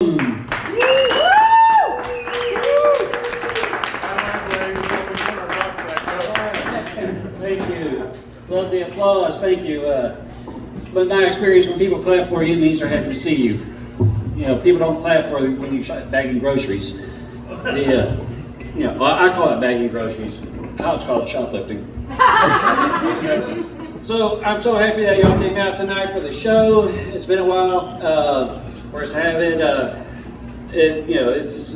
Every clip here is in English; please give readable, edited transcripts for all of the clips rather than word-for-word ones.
Thank you. Love the applause. Thank you. But my experience when people clap for you, it means they're happy to see you. You know, people don't clap for you when you're bagging groceries. Well, I call it bagging groceries. Cops call it shoplifting. So I'm so happy that y'all came out tonight for the show. It's been a while. For us to have it. It's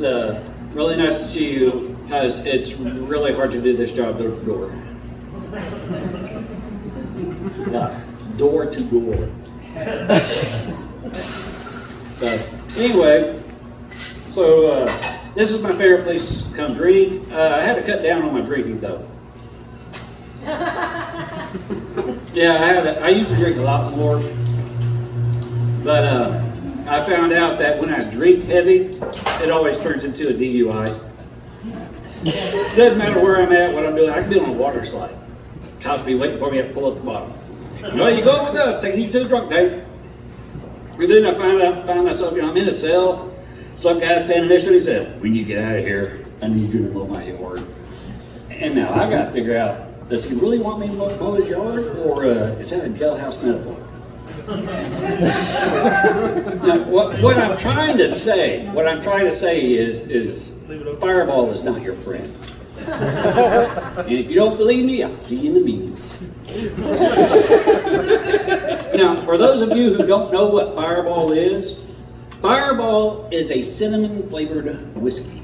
really nice to see you because it's really hard to do this job door to door. Door to door. Anyway, so this is my favorite place to come drink. I had to cut down on my drinking though. Yeah, I used to drink a lot more, but I found out that when I drink heavy, it always turns into a DUI. Doesn't matter where I'm at, what I'm doing. I can be on a water slide. Cops be waiting for me to pull up the bottom. Well, you go with us, taking you to the drunk tank. And then I found myself, I'm in a cell. Some guy standing next to me said, "When you get out of here, I need you to mow my yard." And now I got to figure out, does he really want me to mow his yard, or is that a jailhouse metaphor? Now, what I'm trying to say is Fireball is not your friend. And if you don't believe me, I'll see you in the meetings. Now, for those of you who don't know what Fireball is a cinnamon flavored whiskey.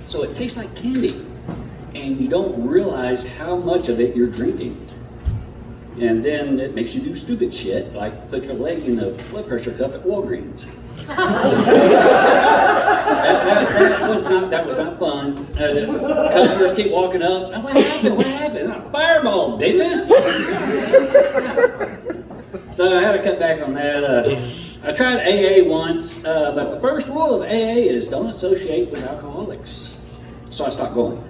So it tastes like candy, and you don't realize how much of it you're drinking. And then it makes you do stupid shit, like put your leg in the blood pressure cup at Walgreens. That was not fun. Customers keep walking up. What happened? Fireball, bitches! So I had to cut back on that. I tried AA once, but the first rule of AA is don't associate with alcoholics. So I stopped going.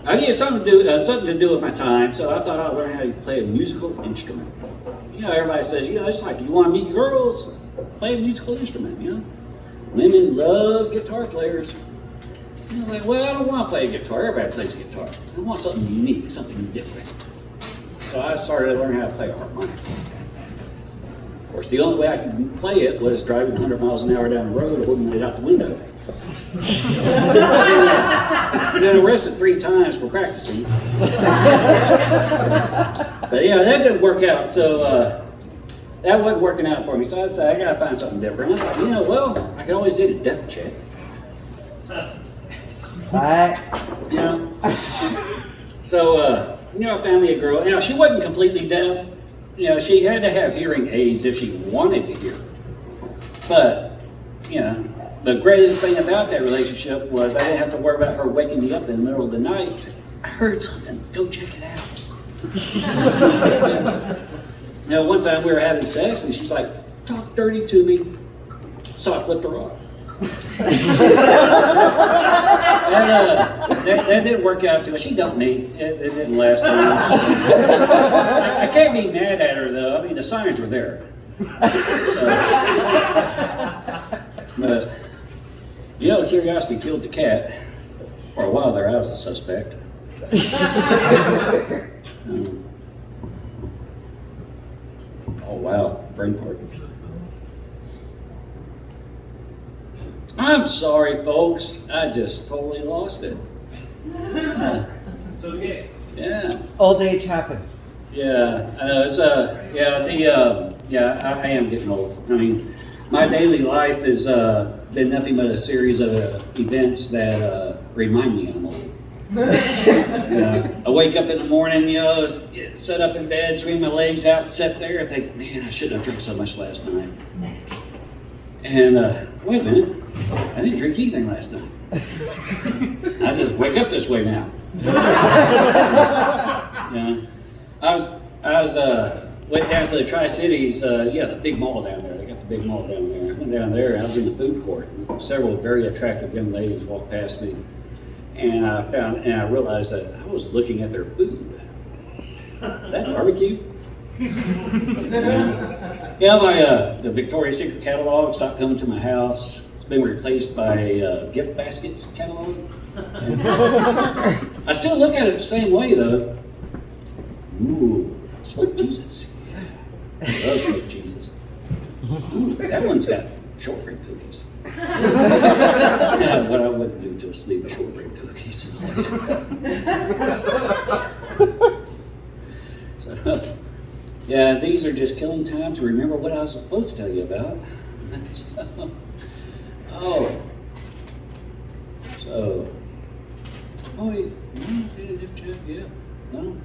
I needed something to do with my time, so I thought I'd learn how to play a musical instrument. You know, everybody says, it's like, you want to meet girls? Play a musical instrument, Women love guitar players. I was like, well, I don't want to play a guitar. Everybody plays a guitar. I want something unique, something different. So I started to learn how to play a harmonica. Of course, the only way I could play it was driving 100 miles an hour down the road or holding it out the window. Been arrested 3 times for practicing. But yeah, that didn't work out. So that wasn't working out for me. So I decided I gotta find something different. I was like, I could always do the deaf check. So I found me a girl. Now she wasn't completely deaf. She had to have hearing aids if she wanted to hear. But the greatest thing about that relationship was I didn't have to worry about her waking me up in the middle of the night. I heard something, go check it out. One time we were having sex and she's like, talk dirty to me. So I flipped her off. That didn't work out too much. She dumped me. It didn't last long. I can't be mad at her though. I mean, the signs were there. But curiosity killed the cat. For a while there, I was a suspect. Oh wow, brain part. I'm sorry, folks. I just totally lost it. It's okay. Yeah. Old age happens. Yeah, I know. It's I am getting old. I mean, my daily life has been nothing but a series of events that remind me I'm old. I wake up in the morning, sit up in bed, swing my legs out, sit there, and think, man, I shouldn't have drank so much last night. And wait a minute, I didn't drink anything last night. I just wake up this way now. I went down to the Tri-Cities, the big mall down there. They got the big mall down there. I went down there and I was in the food court. Several very attractive young ladies walked past me. And I realized that I was looking at their food. Is that barbecue? Yeah, my the Victoria's Secret catalog stopped coming to my house. It's been replaced by gift baskets catalog. I still look at it the same way though. Ooh, sweet Jesus. Yeah. Love sweet Jesus. Ooh, that one's got shortbread cookies. Yeah, what I wouldn't do to a sleeve of shortbread cookies. So, yeah, these are just killing time to remember what I was supposed to tell you about. Oh. So. Oh, yeah. No.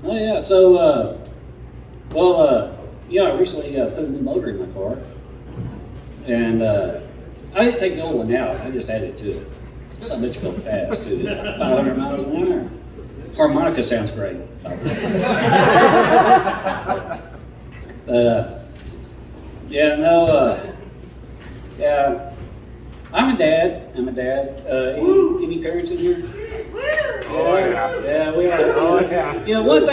Oh, yeah. So, yeah, I recently put a new motor in my car. And I didn't take the old one out. I just added to it. Some bitch go fast, too. It's like 500 miles an hour. Harmonica sounds great. Yeah, no, yeah. I'm a dad. Any parents in here? Oh, yeah. Yeah, we are. Oh, yeah. You know, one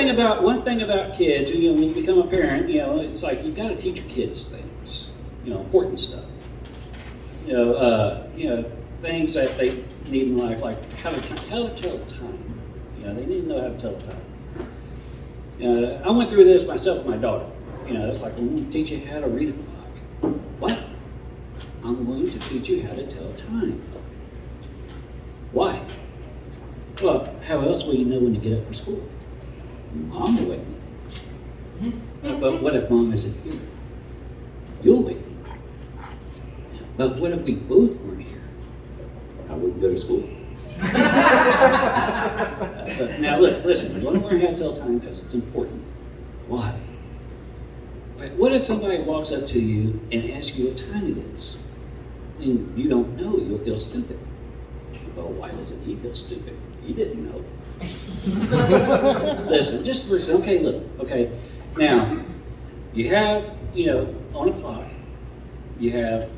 thing about kids, you know, when you become a parent, you know, it's like you got to teach your kids things, you know, important stuff. You know, things that they need in life, like how to tell time. You know, they need to know how to tell time. I went through this myself with my daughter. You know, it's like, I'm going to teach you how to read a clock. What? I'm going to teach you how to tell time. Why? Well, how else will you know when to get up for school? Mom will wake me. But what if Mom isn't here? You'll wake me. But what if we both weren't here? I wouldn't go to school. Now look, listen, we want to learn how to tell time because it's important. Why? What if somebody walks up to you and asks you what time it is? And you don't know, you'll feel stupid. Well, why doesn't he feel stupid? He didn't know. Just listen. Okay, look. Okay, now you have, you know, on a clock, you have,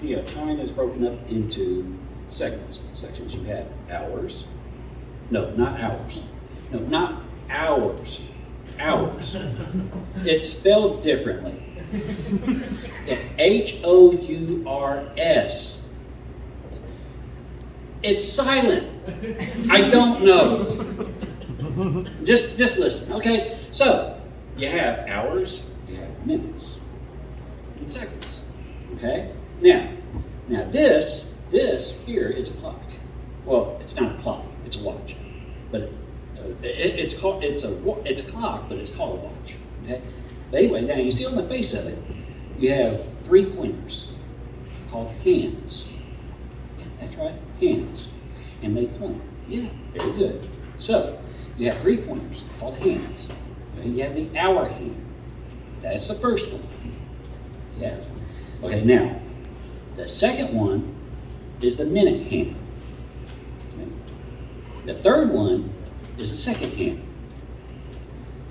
you know, time is broken up into sections. You have hours. No, not hours. No, not hours. Hours. It's spelled differently. Hours. It's silent. I don't know. Just listen. Okay, so you have hours, you have minutes, and seconds. Okay? Now this here is a clock. Well, it's not a clock, it's a watch. But it's a clock, but it's called a watch. Okay? But anyway, now you see on the face of it, you have 3 pointers called hands. Yeah, that's right, hands. And they point. Yeah, very good. So you have 3 pointers called hands. Okay, you have the hour hand. That's the first one. Yeah. Okay, now the second one is the minute hand. Okay. The third one is the second hand.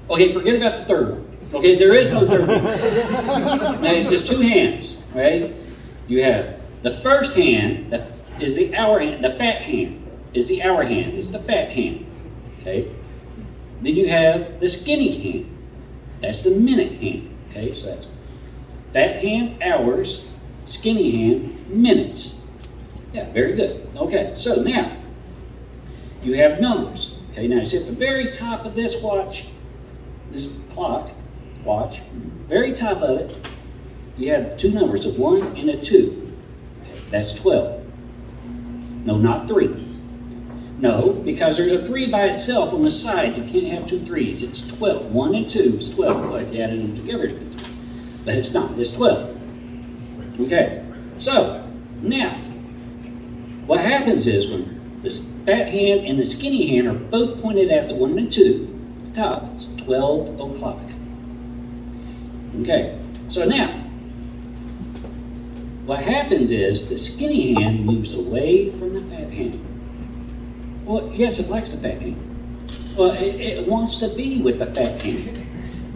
Okay, forget about the third one. Okay, there is no third one. Now it's just 2 hands, right? You have the first hand that is the hour hand, the fat hand is the hour hand, it's the fat hand, okay? Then you have the skinny hand, that's the minute hand, okay? So that's fat hand, hours, skinny hand, minutes. Yeah, very good. Okay, so now you have numbers. Okay, now you see at the very top of this watch, this clock, watch, very top of it, you have 2 numbers, a 1 and a 2. Okay, that's 12. No, not 3. No, because there's a 3 by itself on the side. You can't have 2 3s. It's 12. 1 and 2 is 12. Well, if you added them together, but it's not. It's 12. Okay, so now what happens is when this fat hand and the skinny hand are both pointed at the 1 and 2, at the top, it's 12 o'clock. Okay, so now what happens is the skinny hand moves away from the fat hand. Well, yes, it likes the fat hand. Well, it wants to be with the fat hand.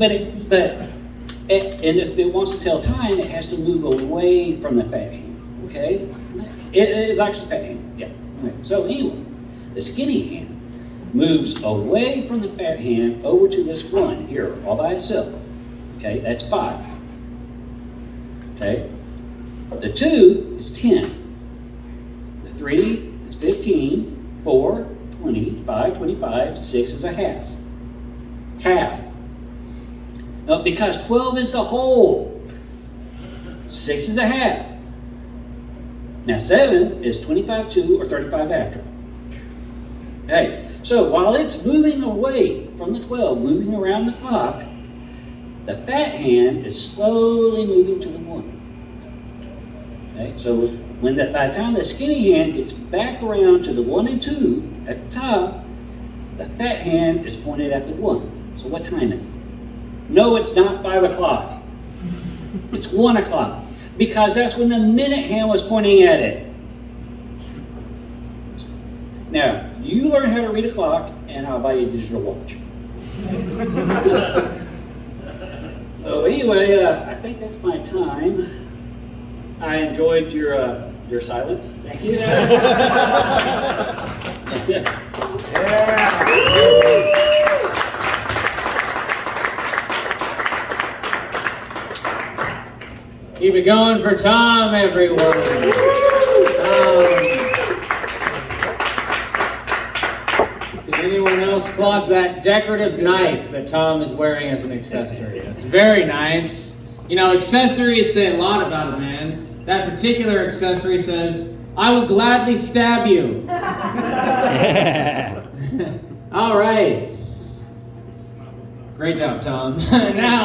And if it wants to tell time, it has to move away from the fat hand. Okay? It likes the fat hand. Yeah. Okay. So anyway, the skinny hand moves away from the fat hand over to this 1 here, all by itself. Okay, that's 5. Okay, the 2 is 10. The 3 is 15, 4, 20, 5, 25, 6 is a half. Half. Now, because 12 is the whole, 6 is a half. Now 7 is 25 to or 35 after. Okay, so while it's moving away from the 12, moving around the clock, the fat hand is slowly moving to the 1. Okay, so by the time the skinny hand gets back around to the 1 and 2 at the top, the fat hand is pointed at the 1. So what time is it? No, it's not 5 o'clock. It's 1 o'clock. Because that's when the minute hand was pointing at it. Now, you learn how to read a clock, and I'll buy you a digital watch. So anyway, I think that's my time. I enjoyed your silence. Thank you. Keep it going for Tom, everyone. Did anyone else clock that decorative knife that Tom is wearing as an accessory? It's very nice. You know, accessories say a lot about a man. That particular accessory says, "I will gladly stab you." All right. Great job, Tom. Now.